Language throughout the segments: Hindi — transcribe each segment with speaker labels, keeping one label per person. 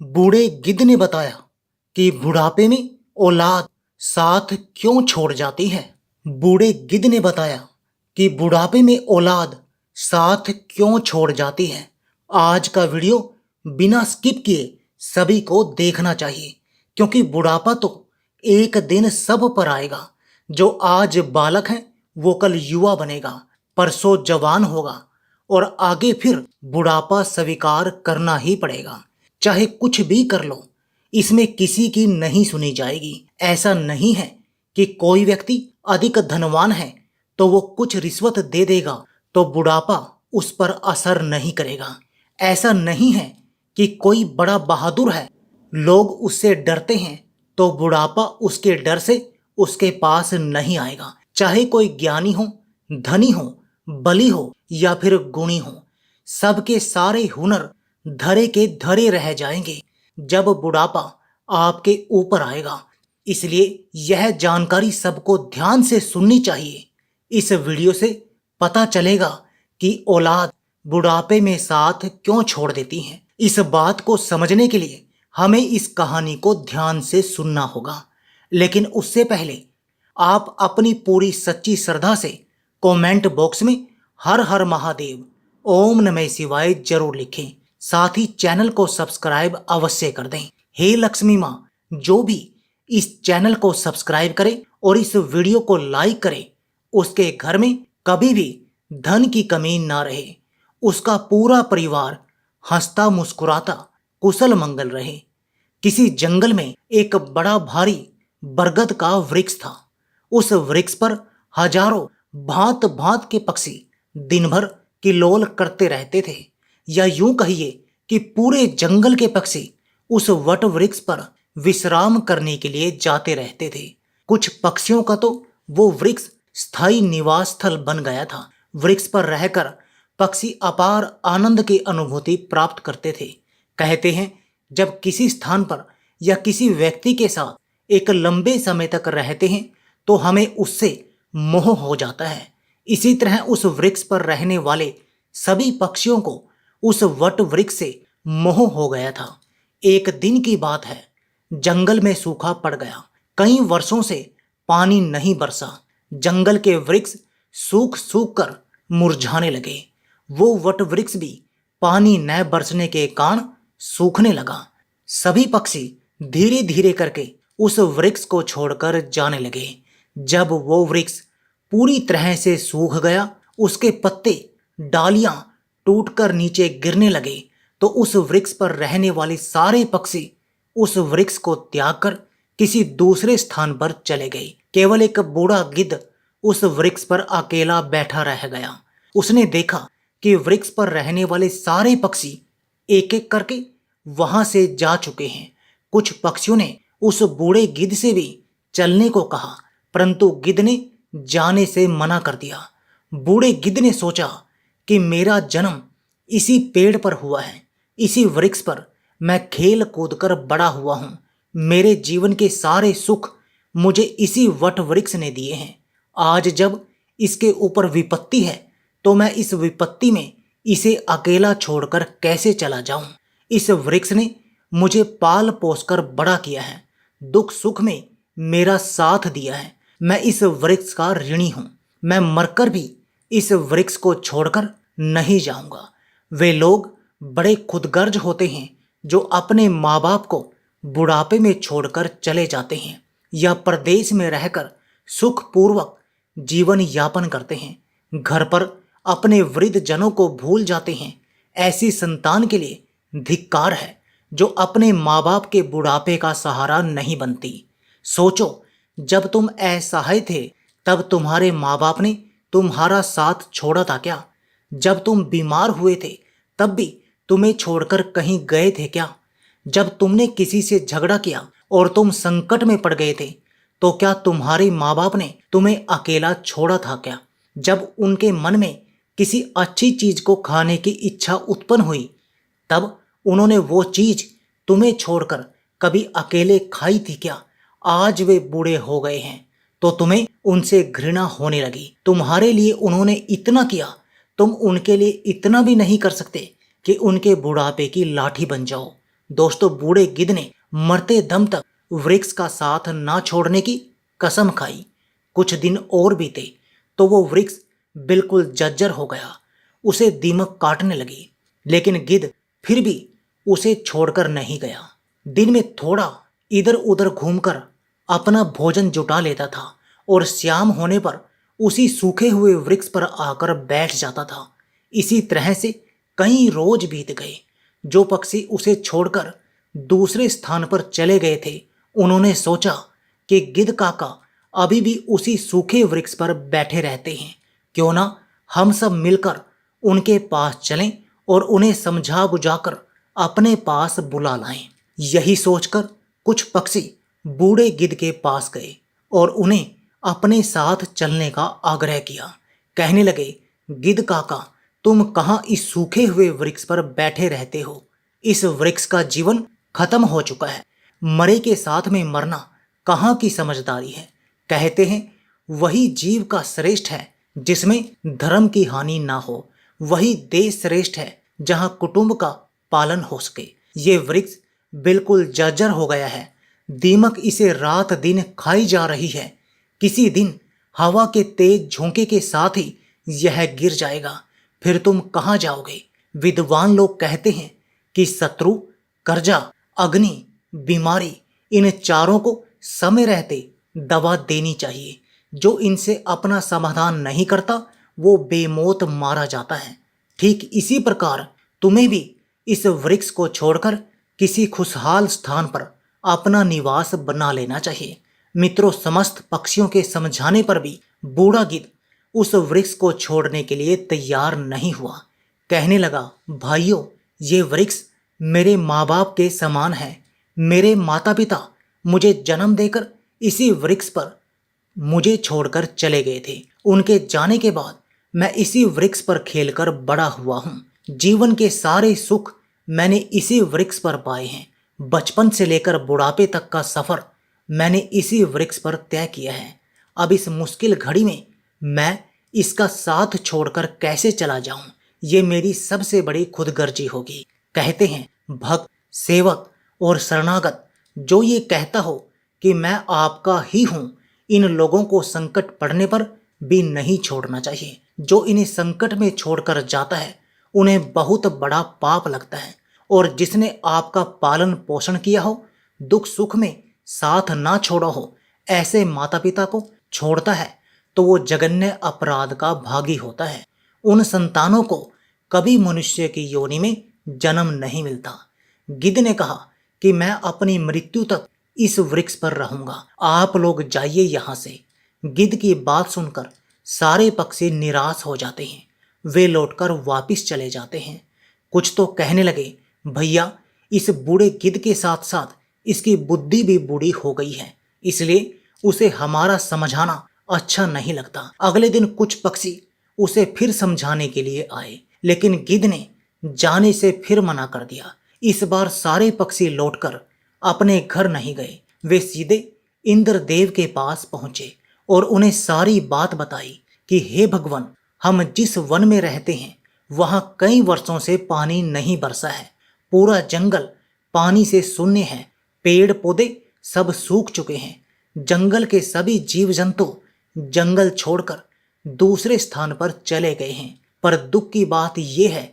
Speaker 1: बूढ़े गिद्ध ने बताया कि बुढ़ापे में औलाद साथ क्यों छोड़ जाती है। बूढ़े गिद्ध ने बताया कि बुढ़ापे में औलाद साथ क्यों छोड़ जाती है। आज का वीडियो बिना स्किप किए सभी को देखना चाहिए, क्योंकि बुढ़ापा तो एक दिन सब पर आएगा। जो आज बालक है वो कल युवा बनेगा, परसों जवान होगा और आगे फिर बुढ़ापा स्वीकार करना ही पड़ेगा। चाहे कुछ भी कर लो, इसमें किसी की नहीं सुनी जाएगी। ऐसा नहीं है कि कोई व्यक्ति अधिक धनवान है तो वो कुछ रिश्वत दे देगा तो बुढ़ापा उस पर असर नहीं करेगा। ऐसा नहीं है कि कोई बड़ा बहादुर है, लोग उससे डरते हैं तो बुढ़ापा उसके डर से उसके पास नहीं आएगा। चाहे कोई ज्ञानी हो, धनी हो, बली हो या फिर गुणी हो, सबके सारे हुनर धरे के धरे रह जाएंगे जब बुढ़ापा आपके ऊपर आएगा। इसलिए यह जानकारी सबको ध्यान से सुननी चाहिए। इस वीडियो से पता चलेगा कि औलाद बुढ़ापे में साथ क्यों छोड़ देती है। इस बात को समझने के लिए हमें इस कहानी को ध्यान से सुनना होगा, लेकिन उससे पहले आप अपनी पूरी सच्ची श्रद्धा से कमेंट बॉक्स में हर हर महादेव, ओम नमः शिवाय जरूर लिखें। साथ ही चैनल को सब्सक्राइब अवश्य कर दें। हे लक्ष्मी माँ, जो भी इस चैनल को सब्सक्राइब करे और इस वीडियो को लाइक करे, उसके घर में कभी भी धन की कमी ना रहे, उसका पूरा परिवार हंसता मुस्कुराता कुशल मंगल रहे। किसी जंगल में एक बड़ा भारी बरगद का वृक्ष था। उस वृक्ष पर हजारों भांत भांत के पक्षी दिन भर किलोल करते रहते थे, या यूं कहिए कि पूरे जंगल के पक्षी उस वट वृक्ष पर विश्राम करने के लिए जाते रहते थे। कुछ पक्षियों का तो वो वृक्ष स्थायी निवास स्थल बन गया था। वृक्ष पर रहकर पक्षी अपार आनंद की अनुभूति प्राप्त करते थे। कहते हैं, जब किसी स्थान पर या किसी व्यक्ति के साथ एक लंबे समय तक रहते हैं तो हमें उससे मोह हो जाता है। इसी तरह उस वृक्ष पर रहने वाले सभी पक्षियों को उस वट वृक्ष से मोह हो गया था। एक दिन की बात है, जंगल में सूखा पड़ गया। कई वर्षों से पानी नहीं बरसा। जंगल के वृक्ष सूख सूख कर मुरझाने लगे। वो वट वृक्ष भी पानी न बरसने के कारण सूखने लगा। सभी पक्षी धीरे धीरे करके उस वृक्ष को छोड़कर जाने लगे। जब वो वृक्ष पूरी तरह से सूख गया, उसके पत्ते, डालियां टूटकर नीचे गिरने लगे, तो उस वृक्ष पर रहने वाले सारे पक्षी उस वृक्ष को त्याग कर किसी दूसरे स्थान पर चले गए। केवल एक बूढ़ा गिद्ध उस वृक्ष पर अकेला बैठा रह गया। उसने देखा कि वृक्ष पर रहने वाले सारे पक्षी एक एक करके वहां से जा चुके हैं। कुछ पक्षियों ने उस बूढ़े गिद्ध से भी चलने को कहा, परंतु गिद्ध ने जाने से मना कर दिया। बूढ़े गिद्ध ने सोचा कि मेरा जन्म इसी पेड़ पर हुआ है, इसी वृक्ष पर मैं खेल कूद कर बड़ा हुआ हूँ। मेरे जीवन के सारे सुख मुझे इसी वट वृक्ष ने दिए हैं। आज जब इसके ऊपर विपत्ति है तो मैं इस विपत्ति में इसे अकेला छोड़कर कैसे चला जाऊं। इस वृक्ष ने मुझे पाल पोस कर बड़ा किया है, दुख सुख में मेरा साथ दिया है। मैं इस वृक्ष का ऋणी हूं। मैं मरकर भी इस वृक्ष को छोड़कर नहीं जाऊंगा। वे लोग बड़े खुदगर्ज होते हैं जो अपने माँ बाप को बुढ़ापे में छोड़कर चले जाते हैं या परदेश में रहकर सुखपूर्वक जीवन यापन करते हैं। घर पर अपने वृद्ध जनों को भूल जाते हैं। ऐसी संतान के लिए धिक्कार है जो अपने माँ बाप के बुढ़ापे का सहारा नहीं बनती। सोचो, जब तुम असहाय थे तब तुम्हारे माँ बाप ने तुम्हारा साथ छोड़ा था क्या? जब तुम बीमार हुए थे तब भी तुम्हें छोड़कर कहीं गए थे क्या? जब तुमने किसी से झगड़ा किया और तुम संकट में पड़ गए थे तो क्या तुम्हारे माँ बाप ने तुम्हें अकेला छोड़ा था क्या? जब उनके मन में किसी अच्छी चीज को खाने की इच्छा उत्पन्न हुई तब उन्होंने वो चीज तुम्हें छोड़कर कभी अकेले खाई थी क्या? आज वे बूढ़े हो गए हैं तो तुम्हें उनसे घृणा होने लगी। तुम्हारे लिए उन्होंने इतना किया, तुम उनके लिए इतना भी नहीं कर सकते कि उनके बुढ़ापे की लाठी बन जाओ। दोस्तों, बूढ़े गिद्ध ने मरते दम तक वृक्ष का साथ ना छोड़ने की कसम खाई। कुछ दिन और बीते तो वो वृक्ष बिल्कुल जर्जर हो गया। उसे दीमक काटने लगी, लेकिन गिद्ध फिर भी उसे छोड़कर नहीं गया। दिन में थोड़ा इधर उधर घूमकर अपना भोजन जुटा लेता था और शाम होने पर उसी सूखे हुए वृक्ष पर आकर बैठ जाता था। इसी तरह से कई रोज बीत गए। जो पक्षी उसे छोड़कर दूसरे स्थान पर चले गए थे, उन्होंने सोचा कि गिद्ध काका अभी भी उसी सूखे वृक्ष पर बैठे रहते हैं। क्यों ना हम सब मिलकर उनके पास चलें और उन्हें समझा बुझाकर अपने पास बुला लाएं। यही सोचकर कुछ पक्षी बूढ़े गिद्ध के पास गए और उन्हें अपने साथ चलने का आग्रह किया। कहने लगे, गिद्ध काका, तुम कहाँ इस सूखे हुए वृक्ष पर बैठे रहते हो? इस वृक्ष का जीवन खत्म हो चुका है। मरे के साथ में मरना कहाँ की समझदारी है? कहते हैं वही जीव का श्रेष्ठ है जिसमें धर्म की हानि ना हो। वही देश श्रेष्ठ है जहाँ कुटुंब का पालन हो सके। ये वृक्ष बिल्कुल जर्जर हो गया है। दीमक इसे रात दिन खाई जा रही है। किसी दिन हवा के तेज झोंके के साथ ही यह गिर जाएगा। फिर तुम कहाँ जाओगे? विद्वान लोग कहते हैं कि शत्रु, कर्जा, अग्नि, बीमारी, इन चारों को समय रहते दवा देनी चाहिए। जो इनसे अपना समाधान नहीं करता वो बेमौत मारा जाता है। ठीक इसी प्रकार तुम्हें भी इस वृक्ष को छोड़कर किसी खुशहाल स्थान पर अपना निवास बना लेना चाहिए। मित्रों, समस्त पक्षियों के समझाने पर भी बूढ़ा गिद्ध उस वृक्ष को छोड़ने के लिए तैयार नहीं हुआ। कहने लगा, भाइयों, ये वृक्ष मेरे माँ बाप के समान है। मेरे माता पिता मुझे जन्म देकर इसी वृक्ष पर मुझे छोड़कर चले गए थे। उनके जाने के बाद मैं इसी वृक्ष पर खेलकर बड़ा हुआ हूँ। जीवन के सारे सुख मैंने इसी वृक्ष पर पाए हैं। बचपन से लेकर बुढ़ापे तक का सफर मैंने इसी वृक्ष पर तय किया है। अब इस मुश्किल घड़ी में मैं इसका साथ छोड़कर कैसे चला जाऊं? ये मेरी सबसे बड़ी खुदगर्जी होगी। कहते हैं भक्त, सेवक और शरणागत जो ये कहता हो कि मैं आपका ही हूं, इन लोगों को संकट पड़ने पर भी नहीं छोड़ना चाहिए। जो इन्हें संकट में छोड़कर जाता है उन्हें बहुत बड़ा पाप लगता है। और जिसने आपका पालन पोषण किया हो, दुख सुख में साथ ना छोड़ा हो, ऐसे माता पिता को छोड़ता है तो वो जघन्य अपराध का भागी होता है। उन संतानों को कभी मनुष्य की योनि में जन्म नहीं मिलता। गिद्ध ने कहा कि मैं अपनी मृत्यु तक इस वृक्ष पर रहूंगा। आप लोग जाइए यहाँ से। गिद्ध की बात सुनकर सारे पक्षी निराश हो जाते हैं। वे लौटकर वापिस चले जाते हैं। कुछ तो कहने लगे, भैया, इस बूढ़े गिद्ध के साथ साथ इसकी बुद्धि भी बूढ़ी हो गई है, इसलिए उसे हमारा समझाना अच्छा नहीं लगता। अगले दिन कुछ पक्षी उसे फिर समझाने के लिए आए, लेकिन गिद्ध ने जाने से फिर मना कर दिया। इस बार सारे पक्षी लौटकर अपने घर नहीं गए। वे सीधे इंद्रदेव के पास पहुंचे और उन्हें सारी बात बताई कि हे भगवान, हम जिस वन में रहते हैं वहां कई वर्षों से पानी नहीं बरसा है। पूरा जंगल पानी से शून्य है। पेड़ पौधे सब सूख चुके हैं। जंगल के सभी जीव जंतु जंगल छोड़कर दूसरे स्थान पर चले गए हैं। पर दुख की बात यह है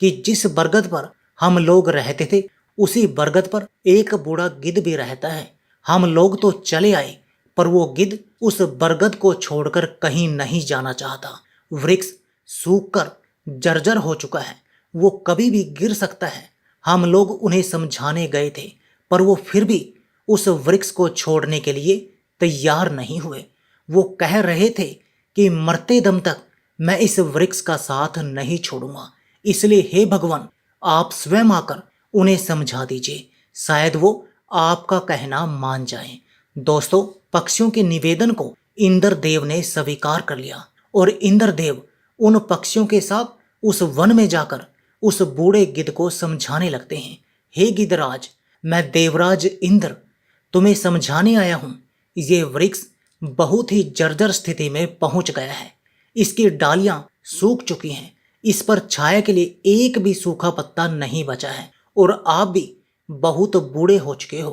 Speaker 1: कि जिस बरगद पर हम लोग रहते थे उसी बरगद पर एक बूढ़ा गिद्ध भी रहता है। हम लोग तो चले आए पर वो गिद्ध उस बरगद को छोड़कर कहीं नहीं जाना चाहता। वृक्ष सूखकर जर्जर हो चुका है, वो कभी भी गिर सकता है। हम लोग उन्हें समझाने गए थे पर वो फिर भी उस वृक्ष को छोड़ने के लिए तैयार नहीं हुए। वो कह रहे थे कि मरते दम तक मैं इस वृक्ष का साथ नहीं छोड़ूंगा। इसलिए हे भगवान, आप स्वयं आकर उन्हें समझा दीजिए, शायद वो आपका कहना मान जाएं। दोस्तों, पक्षियों के निवेदन को इंद्रदेव ने स्वीकार कर लिया और इंद्रदेव उन पक्षियों के साथ उस वन में जाकर उस बूढ़े गिद्ध को समझाने लगते हैं। हे गिद्धराज, मैं देवराज इंद्र तुम्हें समझाने आया हूँ। ये वृक्ष बहुत ही जर्जर स्थिति में पहुंच गया है। इसकी डालियां सूख चुकी हैं। इस पर छाया के लिए एक भी सूखा पत्ता नहीं बचा है और आप भी बहुत बूढ़े हो चुके हो।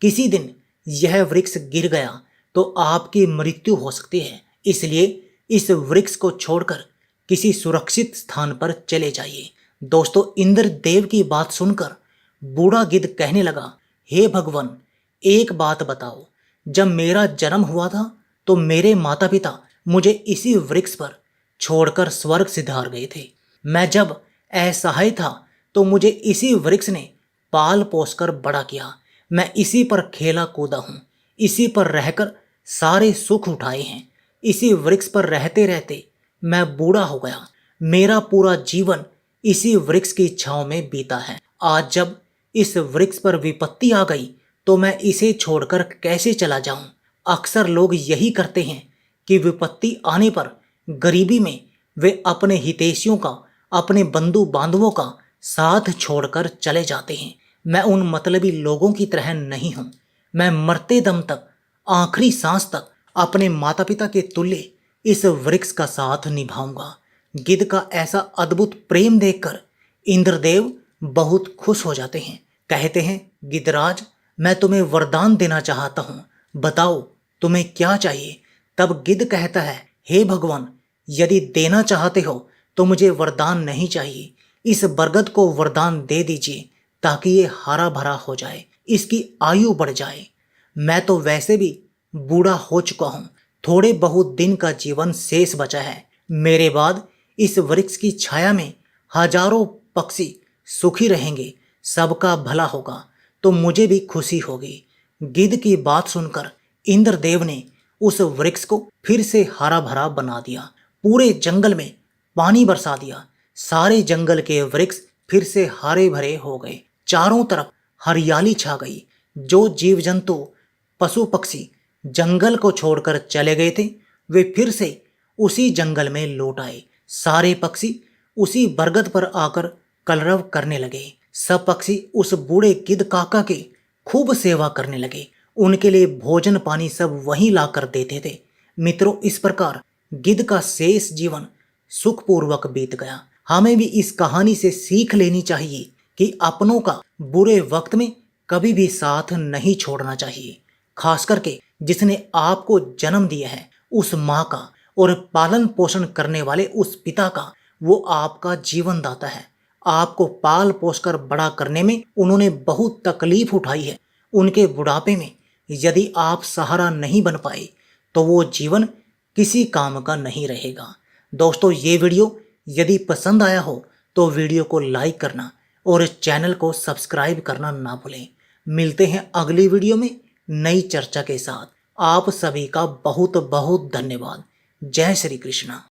Speaker 1: किसी दिन यह वृक्ष गिर गया तो आपकी मृत्यु हो सकती है, इसलिए इस वृक्ष को छोड़कर किसी सुरक्षित स्थान पर चले जाइए। दोस्तों, इंद्रदेव की बात सुनकर बूढ़ा गिद्ध कहने लगा, हे भगवान, एक बात बताओ, जब मेरा जन्म हुआ था तो मेरे माता पिता मुझे इसी वृक्ष पर छोड़कर स्वर्ग सिधार गए थे। मैं जब असहाय था तो मुझे इसी वृक्ष ने पाल पोस कर बड़ा किया। मैं इसी पर खेला कूदा हूँ, इसी पर रहकर सारे सुख उठाए हैं। इसी वृक्ष पर रहते रहते मैं बूढ़ा हो गया। मेरा पूरा जीवन इसी वृक्ष की छांव में बीता है। आज जब इस वृक्ष पर विपत्ति आ गई तो मैं इसे छोड़कर कैसे चला जाऊं? अक्सर लोग यही करते हैं कि विपत्ति आने पर गरीबी में वे अपने हितैषियों का, अपने बंधु बांधवों का साथ छोड़कर चले जाते हैं। मैं उन मतलबी लोगों की तरह नहीं हूँ। मैं मरते दम तक, आखिरी सांस तक अपने माता पिता के तुल्य इस वृक्ष का साथ निभाऊंगा। गिद्ध का ऐसा अद्भुत प्रेम देखकर इंद्रदेव बहुत खुश हो जाते हैं। कहते हैं, गिद्धराज, मैं तुम्हें वरदान देना चाहता हूँ, बताओ तुम्हें क्या चाहिए? तब गिद्ध कहता है, हे भगवान, यदि देना चाहते हो तो मुझे वरदान नहीं चाहिए। इस बरगद को वरदान दे दीजिए ताकि ये हरा भरा हो जाए, इसकी आयु बढ़ जाए। मैं तो वैसे भी बूढ़ा हो चुका हूँ, थोड़े बहुत दिन का जीवन शेष बचा है। मेरे बाद इस वृक्ष की छाया में हजारों पक्षी सुखी रहेंगे, सबका भला होगा तो मुझे भी खुशी होगी। गिद्ध की बात सुनकर इंद्रदेव ने उस वृक्ष को फिर से हरा भरा बना दिया। पूरे जंगल में पानी बरसा दिया। सारे जंगल के वृक्ष फिर से हरे भरे हो गए। चारों तरफ हरियाली छा गई। जो जीव जंतु, पशु पक्षी जंगल को छोड़कर चले गए थे, वे फिर से उसी जंगल में लौट आए। सारे पक्षी उसी बरगद पर आकर कलरव करने लगे। सब पक्षी उस बूढ़े गिद्ध काका की खूब सेवा करने लगे। उनके लिए भोजन पानी सब वहीं लाकर देते थे। मित्रों, इस प्रकार गिद्ध का शेष जीवन सुखपूर्वक बीत गया। हमें भी इस कहानी से सीख लेनी चाहिए कि अपनों का बुरे वक्त में कभी भी साथ नहीं छोड़ना चाहिए। खास करके जिसने आपको जन्म दिया है, उस माँ का, और पालन पोषण करने वाले उस पिता का। वो आपका जीवन दाता है। आपको पाल पोस कर बड़ा करने में उन्होंने बहुत तकलीफ उठाई है। उनके बुढ़ापे में यदि आप सहारा नहीं बन पाए तो वो जीवन किसी काम का नहीं रहेगा। दोस्तों, ये वीडियो यदि पसंद आया हो तो वीडियो को लाइक करना और चैनल को सब्सक्राइब करना ना भूलें। मिलते हैं अगली वीडियो में नई चर्चा के साथ। आप सभी का बहुत बहुत धन्यवाद। जय श्री कृष्णा।